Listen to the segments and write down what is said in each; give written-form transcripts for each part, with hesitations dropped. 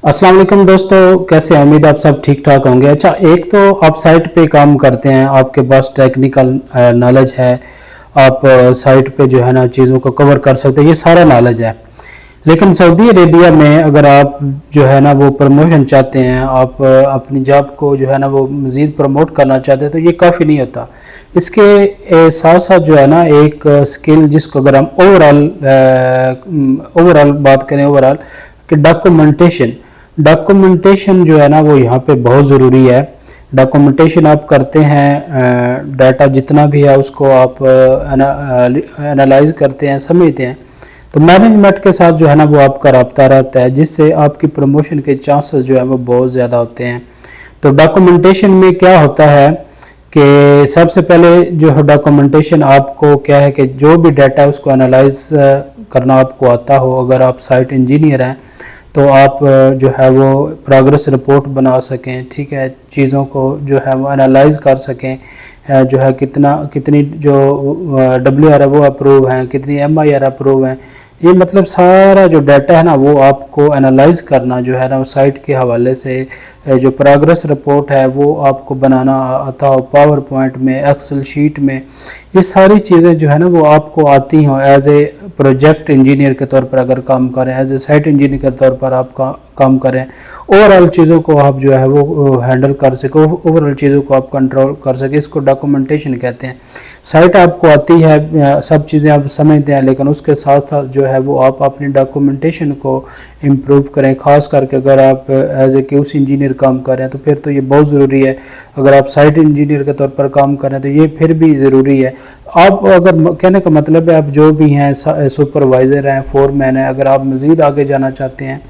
अस्सलाम वालेकुम दोस्तों, कैसे हैं? उम्मीद आप सब ठीक ठाक होंगे। अच्छा, एक तो आप साइट पे काम करते हैं, आपके पास टेक्निकल नॉलेज है, आप साइट पे जो है ना चीज़ों को कवर कर सकते हैं, ये सारा नॉलेज है। लेकिन सऊदी अरेबिया में अगर आप जो है ना वो प्रमोशन चाहते हैं, आप अपनी जॉब को जो है ना वो मज़ीद प्रमोट करना चाहते हैं, तो ये काफ़ी नहीं होता। इसके साथ साथ जो है ना एक स्किल जिसको अगर हम ओवरऑल बात करें, ओवरऑल कि डॉक्यूमेंटेशन जो है ना वो यहाँ पे बहुत ज़रूरी है। डॉक्यूमेंटेशन आप करते हैं, डाटा जितना भी है उसको आप एनालाइज करते हैं, समझते हैं, तो मैनेजमेंट के साथ जो है ना वो आपका रब्ता रहता है, जिससे आपकी प्रमोशन के चांसेस जो है वो बहुत ज़्यादा होते हैं। तो डॉक्यूमेंटेशन में क्या होता है कि सबसे पहले जो है डॉक्यूमेंटेशन आपको क्या है कि जो भी डाटा है उसको एनालाइज करना आपको आता हो। अगर आप साइट इंजीनियर हैं तो आप जो है वो प्रोग्रेस रिपोर्ट बना सकें, ठीक है, चीज़ों को जो है वो एनालाइज कर सकें, जो है कितनी जो WR है वो अप्रूव हैं, कितनी MIR अप्रूव हैं, ये मतलब सारा जो डाटा है ना वो आपको एनालाइज करना जो है ना वो साइट के हवाले से जो प्रोग्रेस रिपोर्ट है वो आपको बनाना आता हो, पावर पॉइंट में, एक्सेल शीट में, ये सारी चीज़ें जो है ना वो आपको आती हों। एज ए प्रोजेक्ट इंजीनियर के तौर पर अगर काम करें, एज ए साइट इंजीनियर के तौर पर आप काम करें, ओवरऑल चीज़ों को आप जो है वो हैंडल कर सके, ओवरऑल चीज़ों को आप कंट्रोल कर सके, इसको डॉक्यूमेंटेशन कहते हैं। साइट आपको आती है, सब चीज़ें आप समझते हैं, लेकिन उसके साथ साथ जो है वो आप अपनी डॉक्यूमेंटेशन को इम्प्रूव करें। ख़ास करके अगर आप एज ए QC इंजीनियर काम कर रहे हैं तो फिर तो ये बहुत ज़रूरी है। अगर आप साइट इंजीनियर के तौर पर काम कर रहे हैं तो ये फिर भी ज़रूरी है। आप अगर कहने का मतलब है आप जो भी हैं, सुपरवाइज़र हैं, फोरमैन हैं, अगर आप मज़ीद आगे जाना चाहते हैं,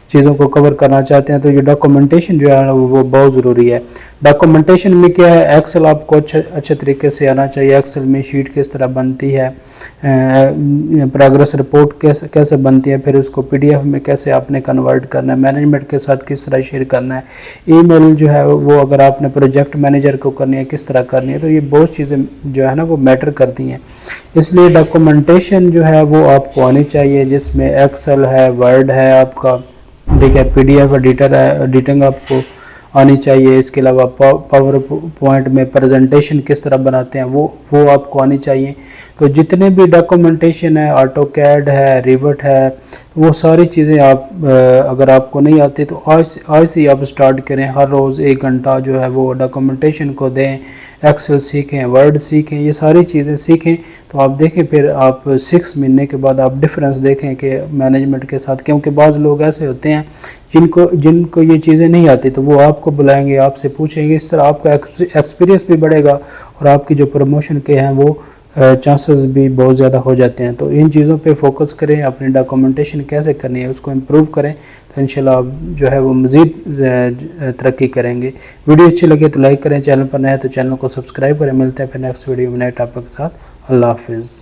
चीज़ों को कवर करना चाहते हैं, तो ये डॉक्यूमेंटेशन जो है वो बहुत ज़रूरी है। डॉक्यूमेंटेशन में क्या है, एक्सेल आपको अच्छे तरीके से आना चाहिए। एक्सेल में शीट किस तरह बनती है, प्रोग्रेस रिपोर्ट कैसे बनती है, फिर उसको PDF में कैसे आपने कन्वर्ट करना है, मैनेजमेंट के साथ किस तरह शेयर करना है, ईमेल जो है वो अगर आपने प्रोजेक्ट मैनेजर को करनी है किस तरह करनी है, तो ये बहुत चीज़ें जो है ना वो मैटर करती हैं। इसलिए डॉक्यूमेंटेशन जो है वो आपको आनी चाहिए, जिसमें एक्सेल है, वर्ड है, आपका ठीक है, PDF एडिटिंग आपको आनी चाहिए। इसके अलावा पावर पॉइंट में प्रेजेंटेशन किस तरह बनाते हैं वो आपको आनी चाहिए। तो जितने भी डॉक्यूमेंटेशन है, AutoCAD है, रिवट है, वो सारी चीज़ें आप अगर आपको नहीं आती तो आज से आप स्टार्ट करें। हर रोज़ 1 घंटा जो है वो डॉक्यूमेंटेशन को दें, एक्सेल सीखें, वर्ड सीखें, ये सारी चीज़ें सीखें, तो आप देखें फिर आप 6 महीने के बाद आप डिफरेंस देखें कि मैनेजमेंट के साथ। क्योंकि बाज़ लोग ऐसे होते हैं जिनको ये चीज़ें नहीं आती, तो वो आपको बुलाएंगे, आपसे पूछेंगे, इस तरह आपका एक्सपीरियंस भी बढ़ेगा और आपकी जो प्रमोशन के हैं वो चांसेस भी बहुत ज़्यादा हो जाते हैं। तो इन चीज़ों पे फोकस करें, अपनी डॉक्यूमेंटेशन कैसे करनी है उसको इम्प्रूव करें, तो इंशाल्लाह आप जो है वो मज़ीद तरक्की करेंगे। वीडियो अच्छी लगे तो लाइक करें, चैनल पर नए तो चैनल को सब्सक्राइब करें। मिलते हैं फिर नेक्स्ट वीडियो में नए टॉपिक के साथ। अल्लाह हाफिज़।